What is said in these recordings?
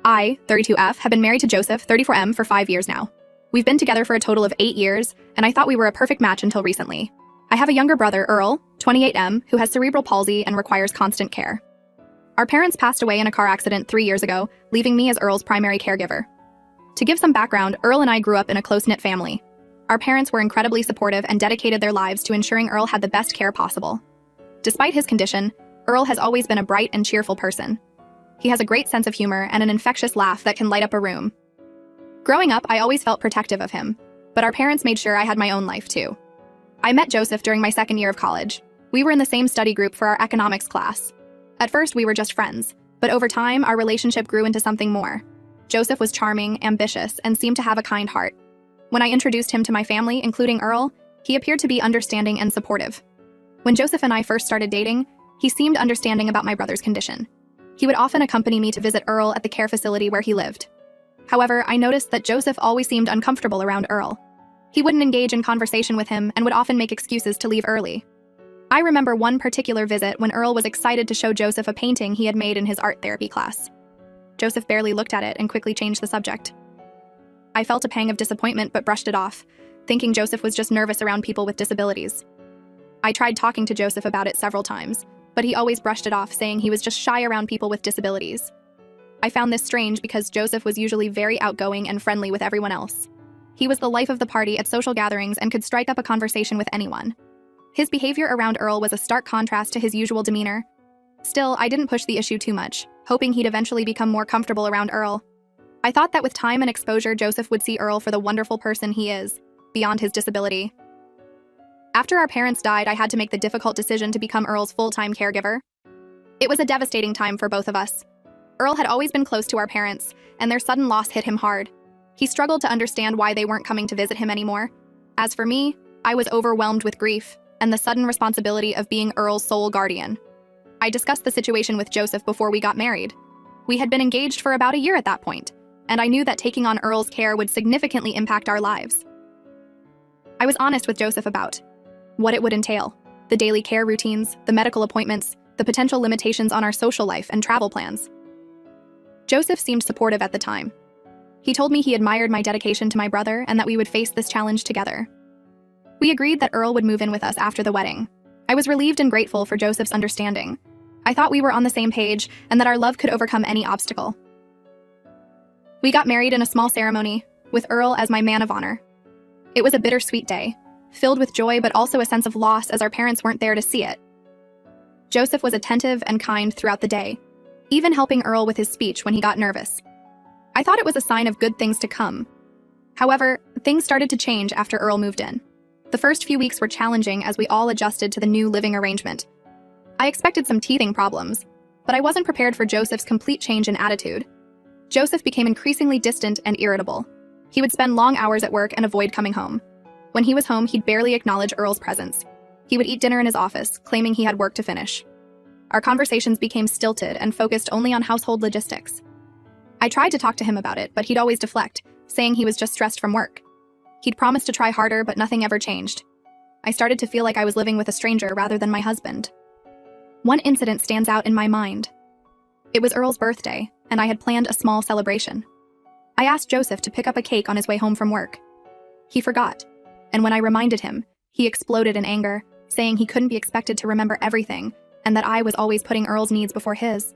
I, 32F, have been married to Joseph, 34M, for 5 years now. We've been together for a total of 8 years, and I thought we were a perfect match until recently. I have a younger brother, Earl, 28M, who has cerebral palsy and requires constant care. Our parents passed away in a car accident 3 years ago, leaving me as Earl's primary caregiver. To give some background, Earl and I grew up in a close-knit family. Our parents were incredibly supportive and dedicated their lives to ensuring Earl had the best care possible. Despite his condition, Earl has always been a bright and cheerful person. He has a great sense of humor and an infectious laugh that can light up a room. Growing up, I always felt protective of him, but our parents made sure I had my own life too. I met Joseph during my second year of college. We were in the same study group for our economics class. At first, we were just friends, but over time, our relationship grew into something more. Joseph was charming, ambitious, and seemed to have a kind heart. When I introduced him to my family, including Earl, he appeared to be understanding and supportive. When Joseph and I first started dating, he seemed understanding about my brother's condition. He would often accompany me to visit Earl at the care facility where he lived. However, I noticed that Joseph always seemed uncomfortable around Earl. He wouldn't engage in conversation with him and would often make excuses to leave early. I remember one particular visit when Earl was excited to show Joseph a painting he had made in his art therapy class. Joseph barely looked at it and quickly changed the subject. I felt a pang of disappointment but brushed it off, thinking Joseph was just nervous around people with disabilities. I tried talking to Joseph about it several times, but he always brushed it off, saying he was just shy around people with disabilities. I found this strange because Joseph was usually very outgoing and friendly with everyone else. He was the life of the party at social gatherings and could strike up a conversation with anyone. His behavior around Earl was a stark contrast to his usual demeanor. Still, I didn't push the issue too much, hoping he'd eventually become more comfortable around Earl. I thought that with time and exposure, Joseph would see Earl for the wonderful person he is, beyond his disability. After our parents died, I had to make the difficult decision to become Earl's full-time caregiver. It was a devastating time for both of us. Earl had always been close to our parents, and their sudden loss hit him hard. He struggled to understand why they weren't coming to visit him anymore. As for me, I was overwhelmed with grief and the sudden responsibility of being Earl's sole guardian. I discussed the situation with Joseph before we got married. We had been engaged for about a year at that point, and I knew that taking on Earl's care would significantly impact our lives. I was honest with Joseph about what it would entail: the daily care routines, the medical appointments, the potential limitations on our social life and travel plans. Joseph seemed supportive at the time. He told me he admired my dedication to my brother and that we would face this challenge together. We agreed that Earl would move in with us after the wedding. I was relieved and grateful for Joseph's understanding. I thought we were on the same page and that our love could overcome any obstacle. We got married in a small ceremony, with Earl as my man of honor. It was a bittersweet day, filled with joy but also a sense of loss as our parents weren't there to see it. Joseph was attentive and kind throughout the day, even helping Earl with his speech when he got nervous. I thought it was a sign of good things to come. However, things started to change after Earl moved in. The first few weeks were challenging as we all adjusted to the new living arrangement. I expected some teething problems, but I wasn't prepared for Joseph's complete change in attitude. Joseph became increasingly distant and irritable. He would spend long hours at work and avoid coming home. When he was home, he'd barely acknowledge Earl's presence. He would eat dinner in his office, claiming he had work to finish. Our conversations became stilted and focused only on household logistics. I tried to talk to him about it, but he'd always deflect, saying he was just stressed from work. He'd promised to try harder, but nothing ever changed. I started to feel like I was living with a stranger rather than my husband. One incident stands out in my mind. It was Earl's birthday, and I had planned a small celebration. I asked Joseph to pick up a cake on his way home from work. He forgot, and when I reminded him, he exploded in anger, saying he couldn't be expected to remember everything, and that I was always putting Earl's needs before his.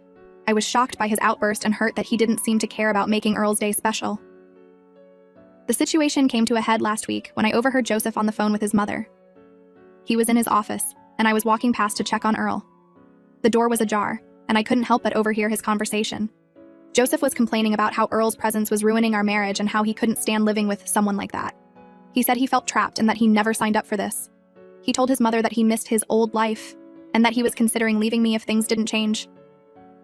I was shocked by his outburst and hurt that he didn't seem to care about making Earl's day special. The situation came to a head last week when I overheard Joseph on the phone with his mother. He was in his office, and I was walking past to check on Earl. The door was ajar, and I couldn't help but overhear his conversation. Joseph was complaining about how Earl's presence was ruining our marriage and how he couldn't stand living with someone like that. He said he felt trapped and that he never signed up for this. He told his mother that he missed his old life, and that he was considering leaving me if things didn't change.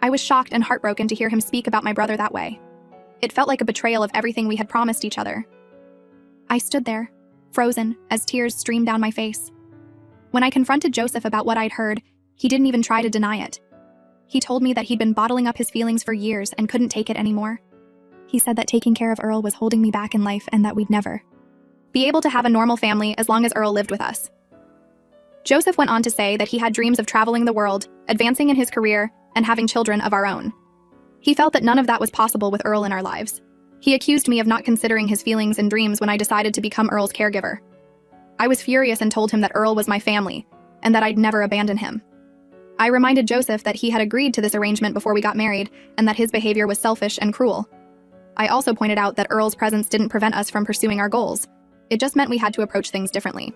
I was shocked and heartbroken to hear him speak about my brother that way. It felt like a betrayal of everything we had promised each other. I stood there, frozen, as tears streamed down my face. When I confronted Joseph about what I'd heard, he didn't even try to deny it. He told me that he'd been bottling up his feelings for years and couldn't take it anymore. He said that taking care of Earl was holding me back in life and that we'd never be able to have a normal family as long as Earl lived with us. Joseph went on to say that he had dreams of traveling the world, advancing in his career, and having children of our own. He felt that none of that was possible with Earl in our lives. He accused me of not considering his feelings and dreams when I decided to become Earl's caregiver. I was furious and told him that Earl was my family, and that I'd never abandon him. I reminded Joseph that he had agreed to this arrangement before we got married, and that his behavior was selfish and cruel. I also pointed out that Earl's presence didn't prevent us from pursuing our goals. It just meant we had to approach things differently.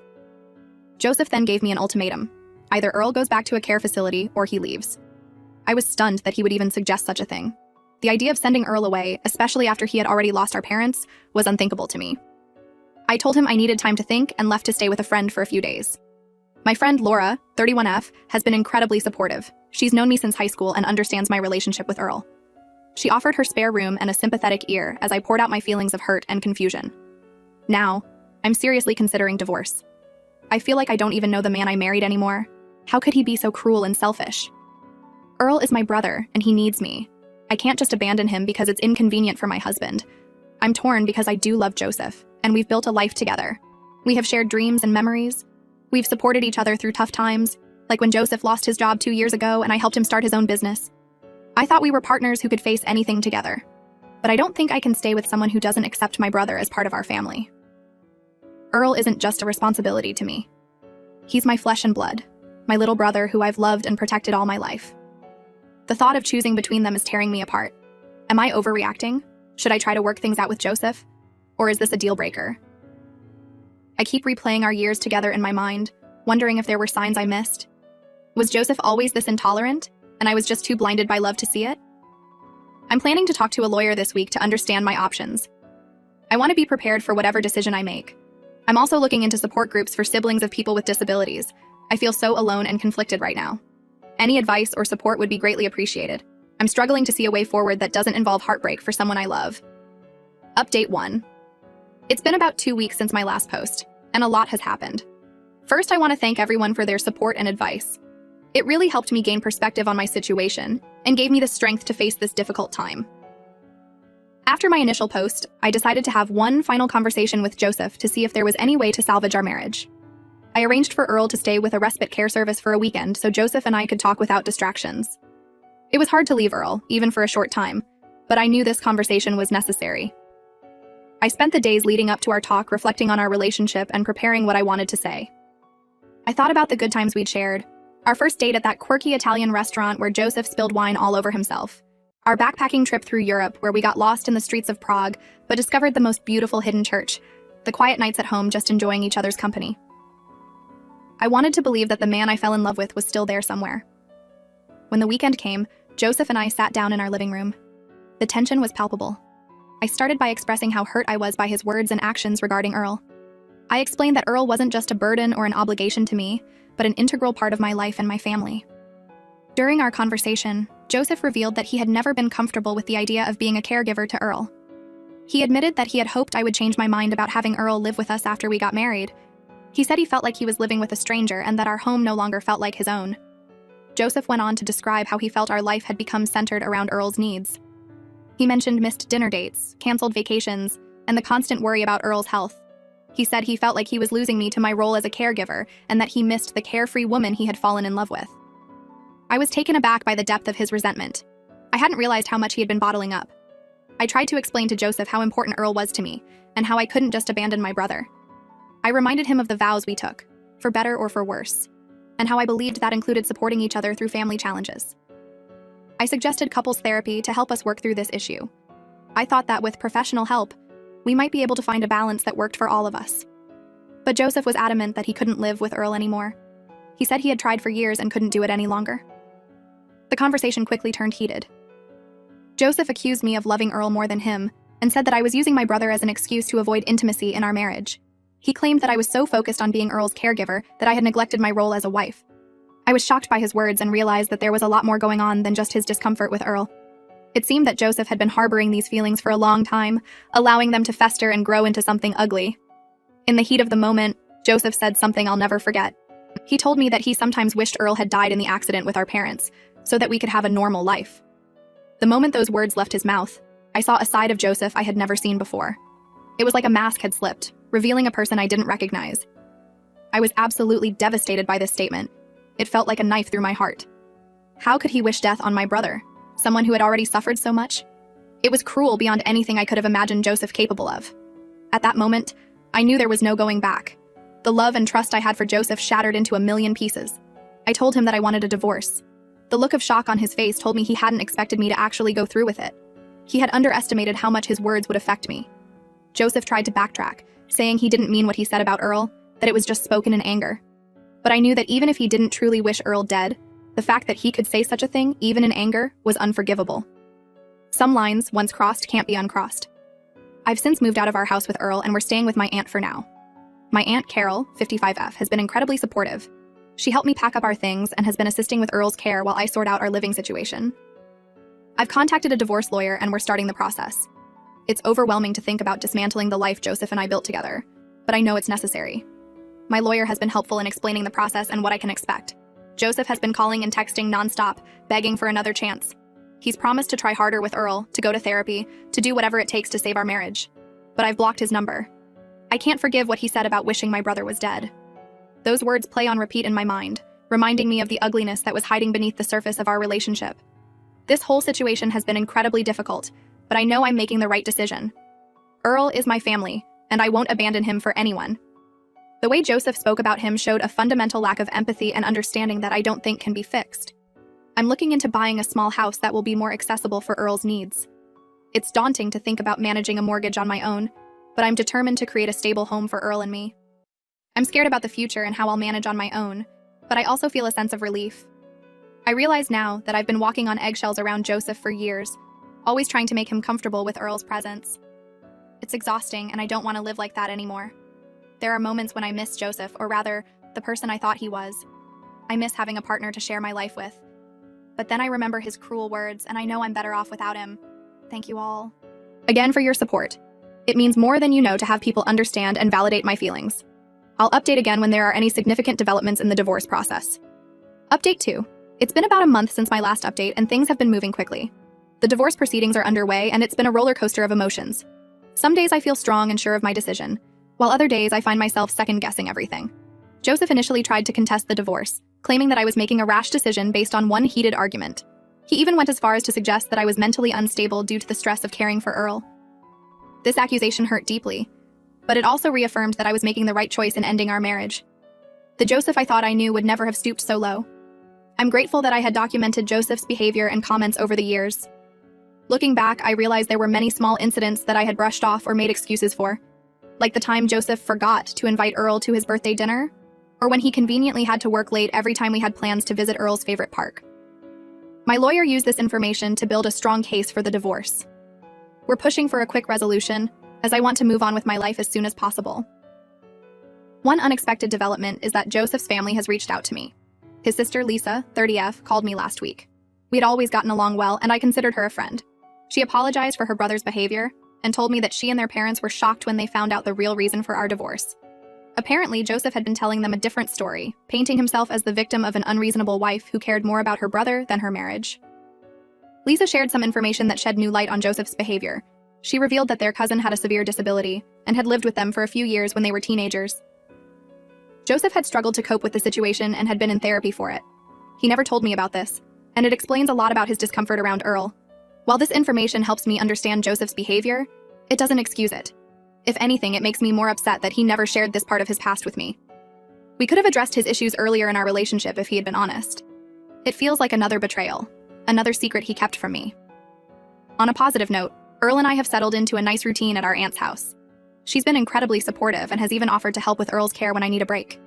Joseph then gave me an ultimatum. Either Earl goes back to a care facility or he leaves. I was stunned that he would even suggest such a thing. The idea of sending Earl away, especially after he had already lost our parents, was unthinkable to me. I told him I needed time to think and left to stay with a friend for a few days. My friend Laura, 31F, has been incredibly supportive. She's known me since high school and understands my relationship with Earl. She offered her spare room and a sympathetic ear as I poured out my feelings of hurt and confusion. Now, I'm seriously considering divorce. I feel like I don't even know the man I married anymore. How could he be so cruel and selfish? Earl is my brother, and he needs me. I can't just abandon him because it's inconvenient for my husband. I'm torn because I do love Joseph, and we've built a life together. We have shared dreams and memories. We've supported each other through tough times, like when Joseph lost his job 2 years ago and I helped him start his own business. I thought we were partners who could face anything together. But I don't think I can stay with someone who doesn't accept my brother as part of our family. Earl isn't just a responsibility to me. He's my flesh and blood, my little brother who I've loved and protected all my life. The thought of choosing between them is tearing me apart. Am I overreacting? Should I try to work things out with Joseph? Or is this a deal breaker? I keep replaying our years together in my mind, wondering if there were signs I missed. Was Joseph always this intolerant, and I was just too blinded by love to see it? I'm planning to talk to a lawyer this week to understand my options. I want to be prepared for whatever decision I make. I'm also looking into support groups for siblings of people with disabilities. I feel so alone and conflicted right now. Any advice or support would be greatly appreciated. I'm struggling to see a way forward that doesn't involve heartbreak for someone I love. Update 1. It's been about 2 weeks since my last post, and a lot has happened. First, I want to thank everyone for their support and advice. It really helped me gain perspective on my situation and gave me the strength to face this difficult time. After my initial post, I decided to have one final conversation with Joseph to see if there was any way to salvage our marriage. I arranged for Earl to stay with a respite care service for a weekend so Joseph and I could talk without distractions. It was hard to leave Earl, even for a short time, but I knew this conversation was necessary. I spent the days leading up to our talk reflecting on our relationship and preparing what I wanted to say. I thought about the good times we'd shared, our first date at that quirky Italian restaurant where Joseph spilled wine all over himself, our backpacking trip through Europe where we got lost in the streets of Prague but discovered the most beautiful hidden church, the quiet nights at home just enjoying each other's company. I wanted to believe that the man I fell in love with was still there somewhere. When the weekend came, Joseph and I sat down in our living room. The tension was palpable. I started by expressing how hurt I was by his words and actions regarding Earl. I explained that Earl wasn't just a burden or an obligation to me, but an integral part of my life and my family. During our conversation, Joseph revealed that he had never been comfortable with the idea of being a caregiver to Earl. He admitted that he had hoped I would change my mind about having Earl live with us after we got married. He said he felt like he was living with a stranger and that our home no longer felt like his own. Joseph went on to describe how he felt our life had become centered around Earl's needs. He mentioned missed dinner dates, canceled vacations, and the constant worry about Earl's health. He said he felt like he was losing me to my role as a caregiver and that he missed the carefree woman he had fallen in love with. I was taken aback by the depth of his resentment. I hadn't realized how much he had been bottling up. I tried to explain to Joseph how important Earl was to me and how I couldn't just abandon my brother. I reminded him of the vows we took, for better or for worse, and how I believed that included supporting each other through family challenges. I suggested couples therapy to help us work through this issue. I thought that with professional help, we might be able to find a balance that worked for all of us. But Joseph was adamant that he couldn't live with Earl anymore. He said he had tried for years and couldn't do it any longer. The conversation quickly turned heated. Joseph accused me of loving Earl more than him and said that I was using my brother as an excuse to avoid intimacy in our marriage. He claimed that I was so focused on being Earl's caregiver that I had neglected my role as a wife. I was shocked by his words and realized that there was a lot more going on than just his discomfort with Earl. It seemed that Joseph had been harboring these feelings for a long time, allowing them to fester and grow into something ugly. In the heat of the moment, Joseph said something I'll never forget. He told me that he sometimes wished Earl had died in the accident with our parents, so that we could have a normal life. The moment those words left his mouth, I saw a side of Joseph I had never seen before. It was like a mask had slipped, revealing a person I didn't recognize. I was absolutely devastated by this statement. It felt like a knife through my heart. How could he wish death on my brother? someone who had already suffered so much. It was cruel beyond anything I could have imagined Joseph capable of. At that moment, I knew there was no going back. The love and trust I had for Joseph shattered into a million pieces. I told him that I wanted a divorce. The look of shock on his face told me he hadn't expected me to actually go through with it. He had underestimated how much his words would affect me. Joseph tried to backtrack, saying he didn't mean what he said about Earl, that it was just spoken in anger. But I knew that even if he didn't truly wish Earl dead, the fact that he could say such a thing, even in anger, was unforgivable. Some lines, once crossed, can't be uncrossed. I've since moved out of our house with Earl and we're staying with my aunt for now. My aunt Carol, 55F, has been incredibly supportive. She helped me pack up our things and has been assisting with Earl's care while I sort out our living situation. I've contacted a divorce lawyer and we're starting the process. It's overwhelming to think about dismantling the life Joseph and I built together, but I know it's necessary. My lawyer has been helpful in explaining the process and what I can expect. Joseph has been calling and texting nonstop, begging for another chance. He's promised to try harder with Earl, to go to therapy, to do whatever it takes to save our marriage. But I've blocked his number. I can't forgive what he said about wishing my brother was dead. Those words play on repeat in my mind, reminding me of the ugliness that was hiding beneath the surface of our relationship. This whole situation has been incredibly difficult, but I know I'm making the right decision. Earl is my family, and I won't abandon him for anyone. The way Joseph spoke about him showed a fundamental lack of empathy and understanding that I don't think can be fixed. I'm looking into buying a small house that will be more accessible for Earl's needs. It's daunting to think about managing a mortgage on my own, but I'm determined to create a stable home for Earl and me. I'm scared about the future and how I'll manage on my own, but I also feel a sense of relief. I realize now that I've been walking on eggshells around Joseph for years, always trying to make him comfortable with Earl's presence. It's exhausting, and I don't want to live like that anymore. There are moments when I miss Joseph, or rather, the person I thought he was. I miss having a partner to share my life with. But then I remember his cruel words, and I know I'm better off without him. Thank you all again for your support. It means more than you know to have people understand and validate my feelings. I'll update again when there are any significant developments in the divorce process. Update 2. It's been about a month since my last update, and things have been moving quickly. The divorce proceedings are underway, and it's been a roller coaster of emotions. Some days I feel strong and sure of my decision, while other days I find myself second-guessing everything. Joseph initially tried to contest the divorce, claiming that I was making a rash decision based on one heated argument. He even went as far as to suggest that I was mentally unstable due to the stress of caring for Earl. This accusation hurt deeply, but it also reaffirmed that I was making the right choice in ending our marriage. The Joseph I thought I knew would never have stooped so low. I'm grateful that I had documented Joseph's behavior and comments over the years. Looking back, I realized there were many small incidents that I had brushed off or made excuses for, like the time Joseph forgot to invite Earl to his birthday dinner, or when he conveniently had to work late every time we had plans to visit Earl's favorite park. My lawyer used this information to build a strong case for the divorce. We're pushing for a quick resolution, as I want to move on with my life as soon as possible. One unexpected development is that Joseph's family has reached out to me. His sister Lisa, 30F, called me last week. We'd always gotten along well, and I considered her a friend. She apologized for her brother's behavior and told me that she and their parents were shocked when they found out the real reason for our divorce. Apparently, Joseph had been telling them a different story, painting himself as the victim of an unreasonable wife who cared more about her brother than her marriage. Lisa shared some information that shed new light on Joseph's behavior. She revealed that their cousin had a severe disability and had lived with them for a few years when they were teenagers. Joseph had struggled to cope with the situation and had been in therapy for it. He never told me about this, and it explains a lot about his discomfort around Earl. While this information helps me understand Joseph's behavior, it doesn't excuse it. If anything, it makes me more upset that he never shared this part of his past with me. We could have addressed his issues earlier in our relationship if he had been honest. It feels like another betrayal, another secret he kept from me. On a positive note, Earl and I have settled into a nice routine at our aunt's house. She's been incredibly supportive and has even offered to help with Earl's care when I need a break.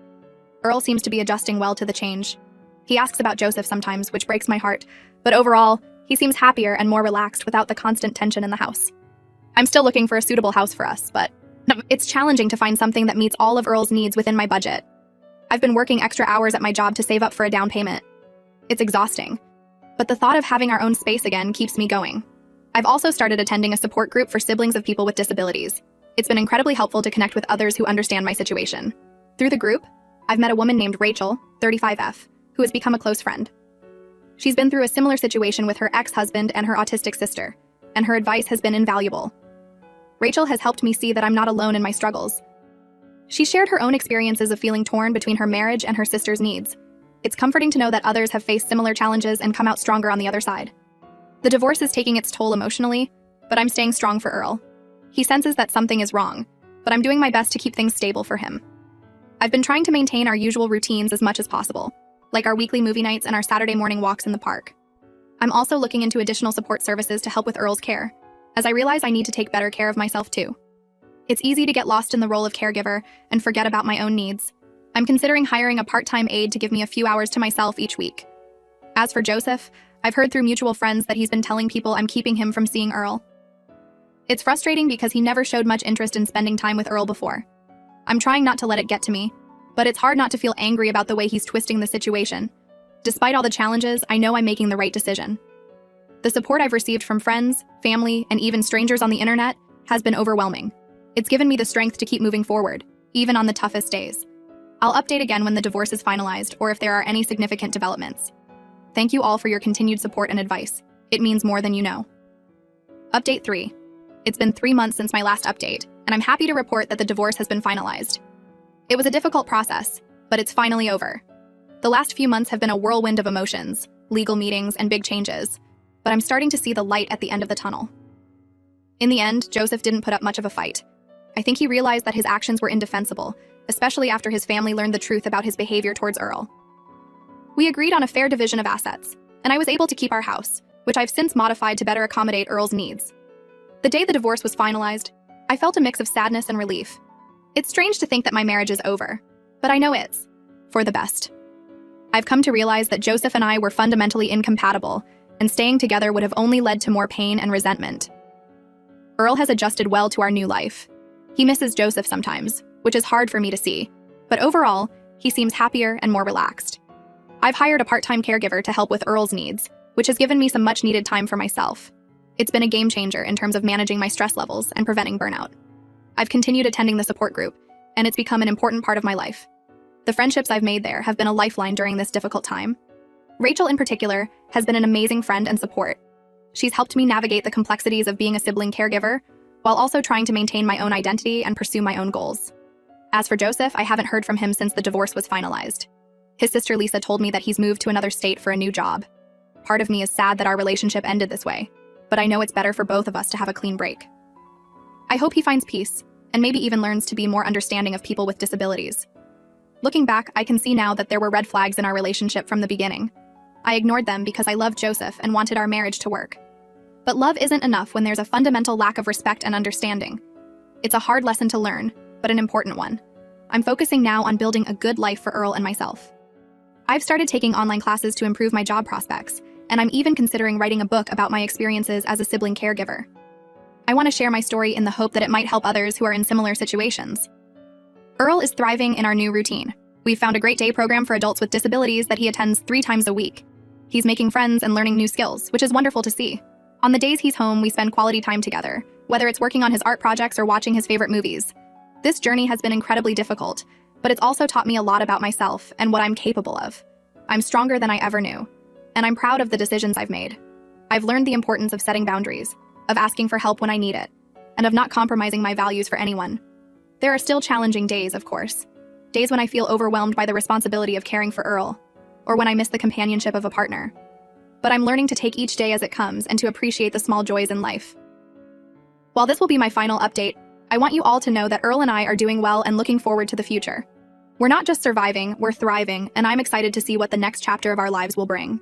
Earl seems to be adjusting well to the change. He asks about Joseph sometimes, which breaks my heart, but overall, he seems happier and more relaxed without the constant tension in the house. I'm still looking for a suitable house for us, but it's challenging to find something that meets all of Earl's needs within my budget. I've been working extra hours at my job to save up for a down payment. It's exhausting, but the thought of having our own space again keeps me going. I've also started attending a support group for siblings of people with disabilities. It's been incredibly helpful to connect with others who understand my situation. Through the group, I've met a woman named Rachel, 35F, who has become a close friend. She's been through a similar situation with her ex-husband and her autistic sister, and her advice has been invaluable. Rachel has helped me see that I'm not alone in my struggles. She shared her own experiences of feeling torn between her marriage and her sister's needs. It's comforting to know that others have faced similar challenges and come out stronger on the other side. The divorce is taking its toll emotionally, but I'm staying strong for Earl. He senses that something is wrong, but I'm doing my best to keep things stable for him. I've been trying to maintain our usual routines as much as possible, like our weekly movie nights and our Saturday morning walks in the park. I'm also looking into additional support services to help with Earl's care, as I realize I need to take better care of myself too. It's easy to get lost in the role of caregiver and forget about my own needs. I'm considering hiring a part-time aide to give me a few hours to myself each week. As for Joseph, I've heard through mutual friends that he's been telling people I'm keeping him from seeing Earl. It's frustrating because he never showed much interest in spending time with Earl before. I'm trying not to let it get to me, but it's hard not to feel angry about the way he's twisting the situation. Despite all the challenges, I know I'm making the right decision. The support I've received from friends, family, and even strangers on the internet has been overwhelming. It's given me the strength to keep moving forward, even on the toughest days. I'll update again when the divorce is finalized or if there are any significant developments. Thank you all for your continued support and advice. It means more than you know. Update 3. It's been 3 months since my last update, and I'm happy to report that the divorce has been finalized. It was a difficult process, but it's finally over. The last few months have been a whirlwind of emotions, legal meetings, and big changes, but I'm starting to see the light at the end of the tunnel. In the end, Joseph didn't put up much of a fight. I think he realized that his actions were indefensible, especially after his family learned the truth about his behavior towards Earl. We agreed on a fair division of assets, and I was able to keep our house, which I've since modified to better accommodate Earl's needs. The day the divorce was finalized, I felt a mix of sadness and relief. It's strange to think that my marriage is over, but I know it's for the best. I've come to realize that Joseph and I were fundamentally incompatible, and staying together would have only led to more pain and resentment. Earl has adjusted well to our new life. He misses Joseph sometimes, which is hard for me to see, but overall, he seems happier and more relaxed. I've hired a part-time caregiver to help with Earl's needs, which has given me some much-needed time for myself. It's been a game changer in terms of managing my stress levels and preventing burnout. I've continued attending the support group, and it's become an important part of my life. The friendships I've made there have been a lifeline during this difficult time. Rachel, in particular, has been an amazing friend and support. She's helped me navigate the complexities of being a sibling caregiver, while also trying to maintain my own identity and pursue my own goals. As for Joseph, I haven't heard from him since the divorce was finalized. His sister Lisa told me that he's moved to another state for a new job. Part of me is sad that our relationship ended this way, but I know it's better for both of us to have a clean break. I hope he finds peace, and maybe even learns to be more understanding of people with disabilities. Looking back, I can see now that there were red flags in our relationship from the beginning. I ignored them because I loved Joseph and wanted our marriage to work. But love isn't enough when there's a fundamental lack of respect and understanding. It's a hard lesson to learn, but an important one. I'm focusing now on building a good life for Earl and myself. I've started taking online classes to improve my job prospects, and I'm even considering writing a book about my experiences as a sibling caregiver. I want to share my story in the hope that it might help others who are in similar situations. Earl is thriving in our new routine. We've found a great day program for adults with disabilities that he attends 3 times a week. He's making friends and learning new skills, which is wonderful to see. On the days he's home, we spend quality time together, whether it's working on his art projects or watching his favorite movies. This journey has been incredibly difficult, but it's also taught me a lot about myself and what I'm capable of. I'm stronger than I ever knew, and I'm proud of the decisions I've made. I've learned the importance of setting boundaries, of asking for help when I need it, and of not compromising my values for anyone. There are still challenging days, of course. Days when I feel overwhelmed by the responsibility of caring for Earl, or when I miss the companionship of a partner. But I'm learning to take each day as it comes and to appreciate the small joys in life. While this will be my final update, I want you all to know that Earl and I are doing well and looking forward to the future. We're not just surviving, we're thriving, and I'm excited to see what the next chapter of our lives will bring.